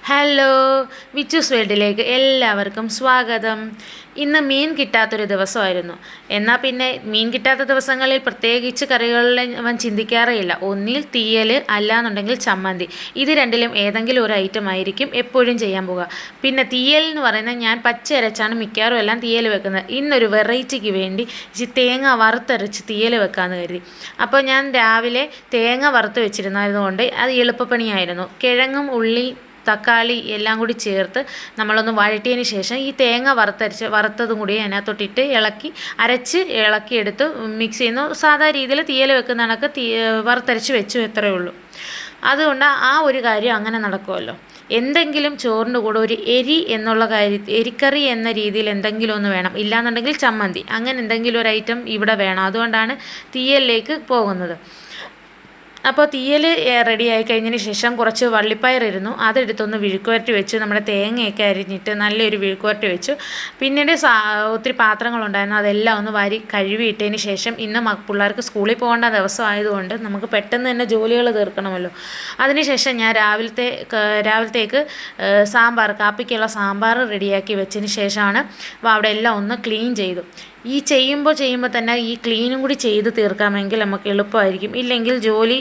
Hello, വിച്ചൂസ് വേൾഡിലേക്ക് എല്ലാവർക്കും സ്വാഗതം. ഇന്ന് മീൻ കിട്ടാത്തൊരു ദിവസമായിരുന്നു. എന്നാൽ പിന്നെ മീൻ കിട്ടാത്ത ദിവസങ്ങളിൽ പ്രത്യേകിച്ച് കറികളിൽ അവൻ ചിന്തിക്കാറേയില്ല. ഒന്നിൽ തീയൽ, അല്ലാന്നുണ്ടെങ്കിൽ ചമ്മന്തി. ഇത് രണ്ടിലും ഏതെങ്കിലും ഒരു ഐറ്റം ആയിരിക്കും എപ്പോഴും ചെയ്യാൻ പോകുക. പിന്നെ തീയൽ എന്ന് പറയുന്നത് ഞാൻ പച്ച അരച്ചാണ് മിക്കവാറും എല്ലാം തീയൽ വെക്കുന്നത്. ഇന്നൊരു വെറൈറ്റിക്ക് വേണ്ടി തേങ്ങ വറുത്തരച്ച് തീയൽ വെക്കാമെന്ന് കരുതി. അപ്പോൾ ഞാൻ രാവിലെ തേങ്ങ വറുത്ത് വെച്ചിരുന്നതുകൊണ്ട് അത് എളുപ്പപ്പണിയായിരുന്നു. കിഴങ്ങും ഉള്ളി തക്കാളി എല്ലാം കൂടി ചേർത്ത് നമ്മളൊന്ന് വഴറ്റിയതിന് ശേഷം ഈ തേങ്ങ വറുത്തതും കൂടി അതിനകത്തോട്ടിട്ട് ഇളക്കിയെടുത്ത് മിക്സ് ചെയ്യുന്നു. സാധാ രീതിയിൽ തീയൽ വെക്കുന്ന കണക്ക് വറുത്തരച്ച് വെച്ചു, എത്രയേ ഉള്ളൂ. അതുകൊണ്ട് ആ ഒരു കാര്യം അങ്ങനെ നടക്കുമല്ലോ. എന്തെങ്കിലും ചോറിൻ്റെ കൂടെ ഒരു എരിക്കറി എന്ന രീതിയിൽ എന്തെങ്കിലും ഒന്ന് വേണം. ഇല്ലാന്നുണ്ടെങ്കിൽ ചമ്മന്തി, അങ്ങനെ എന്തെങ്കിലും ഒരു ഐറ്റം ഇവിടെ വേണം. അതുകൊണ്ടാണ് തീയലിലേക്ക് പോകുന്നത്. അപ്പോൾ തീയൽ റെഡിയായി കഴിഞ്ഞതിന് ശേഷം കുറച്ച് വള്ളിപ്പയറിരുന്നു, അതെടുത്തൊന്ന് വിഴുക്കുവരട്ടി വെച്ചു. നമ്മുടെ തേങ്ങയൊക്കെ അരിഞ്ഞിട്ട് നല്ലൊരു വിഴുക്കുവരട്ടി വെച്ചു. പിന്നീട് ഒത്തിരി പാത്രങ്ങളുണ്ടായിരുന്നു, അതെല്ലാം ഒന്ന് വാരി കഴുകിയിട്ടതിന് ശേഷം ഇന്ന് പിള്ളേർക്ക് സ്കൂളിൽ പോകേണ്ട ദിവസമായതുകൊണ്ട് നമുക്ക് പെട്ടെന്ന് തന്നെ ജോലികൾ തീർക്കണമല്ലോ. അതിനുശേഷം ഞാൻ രാവിലത്തേക്ക് കാപ്പിക്കുള്ള സാമ്പാർ റെഡിയാക്കി വെച്ചതിന് ശേഷമാണ് അവിടെ എല്ലാം ഒന്ന് ക്ലീൻ ചെയ്തു. ഈ ചെയ്യുമ്പോൾ തന്നെ ഈ ക്ലീനും കൂടി ചെയ്ത് തീർക്കാമെങ്കിൽ നമുക്ക് എളുപ്പമായിരിക്കും. ഇല്ലെങ്കിൽ ജോലി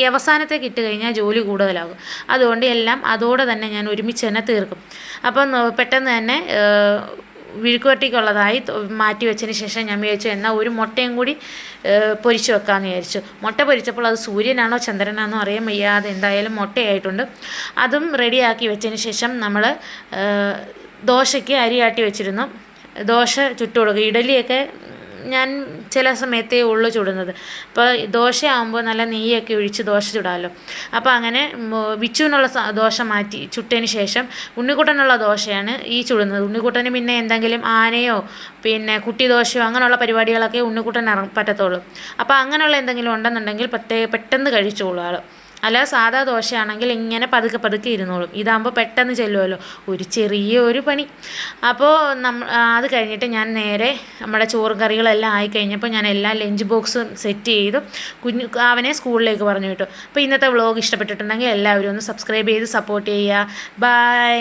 അവസാനത്തേക്ക് ഇട്ട് കഴിഞ്ഞാൽ ജോലി കൂടുതലാകും. അതുകൊണ്ട് എല്ലാം അതോടെ തന്നെ ഞാൻ ഒരുമിച്ച് തന്നെ തീർക്കും. അപ്പം പെട്ടെന്ന് തന്നെ വിഴുക്കുവരട്ടിക്കുള്ളതായി മാറ്റി വെച്ചതിന് ശേഷം ഞാൻ വിചാരിച്ചു എന്നാൽ ഒരു മുട്ടയും കൂടി പൊരിച്ച് വെക്കാമെന്ന് വിചാരിച്ചു. മുട്ട പൊരിച്ചപ്പോൾ അത് സൂര്യനാണോ ചന്ദ്രനാണോ അറിയാൻ വയ്യാതെ എന്തായാലും മുട്ടയായിട്ടുണ്ട്. അതും റെഡിയാക്കി വെച്ചതിന് ശേഷം നമ്മൾ ദോശയ്ക്ക് അരിയാട്ടി വെച്ചിരുന്നു. ദോശ ചുട്ടു കൊടുക്കുക. ഇഡലിയൊക്കെ ഞാൻ ചില സമയത്തേ ഉള്ളു ചുടുന്നത്. അപ്പോൾ ദോശയാകുമ്പോൾ നല്ല നെയ്യൊക്കെ ഒഴിച്ച് ദോശ ചുടാമല്ലോ. അപ്പോൾ അങ്ങനെ വിച്ചുവിനുള്ള ദോശ മാറ്റി ചുട്ടതിന് ശേഷം ഉണ്ണിക്കുട്ടനുള്ള ദോശയാണ് ഈ ചുടുന്നത്. ഉണ്ണിക്കുട്ടന് പിന്നെ എന്തെങ്കിലും ആനയോ പിന്നെ കുട്ടി ദോശയോ അങ്ങനെയുള്ള പരിപാടികളൊക്കെ ഉണ്ണിക്കുട്ടൻ പറ്റത്തുള്ളൂ. അപ്പോൾ അങ്ങനെയുള്ള എന്തെങ്കിലും ഉണ്ടെന്നുണ്ടെങ്കിൽ പെട്ടെന്ന് കഴിച്ചോളൂ ആൾ. അല്ല സാധാ ദോശയാണെങ്കിൽ ഇങ്ങനെ പതുക്കെ ഇരുന്നോളും. ഇതാകുമ്പോൾ പെട്ടെന്ന് ചെല്ലുമല്ലോ, ഒരു ചെറിയൊരു പണി. അപ്പോൾ അത് കഴിഞ്ഞിട്ട് ഞാൻ നേരെ നമ്മുടെ ചോറും കറികളെല്ലാം ആയിക്കഴിഞ്ഞപ്പോൾ ഞാൻ എല്ലാ ലഞ്ച് ബോക്സും സെറ്റ് ചെയ്തു അവനെ സ്കൂളിലേക്ക് പറഞ്ഞു വിട്ടു. അപ്പോൾ ഇന്നത്തെ വ്ളോഗ് ഇഷ്ടപ്പെട്ടിട്ടുണ്ടെങ്കിൽ എല്ലാവരും ഒന്ന് സബ്സ്ക്രൈബ് ചെയ്ത് സപ്പോർട്ട് ചെയ്യുക. ബൈ.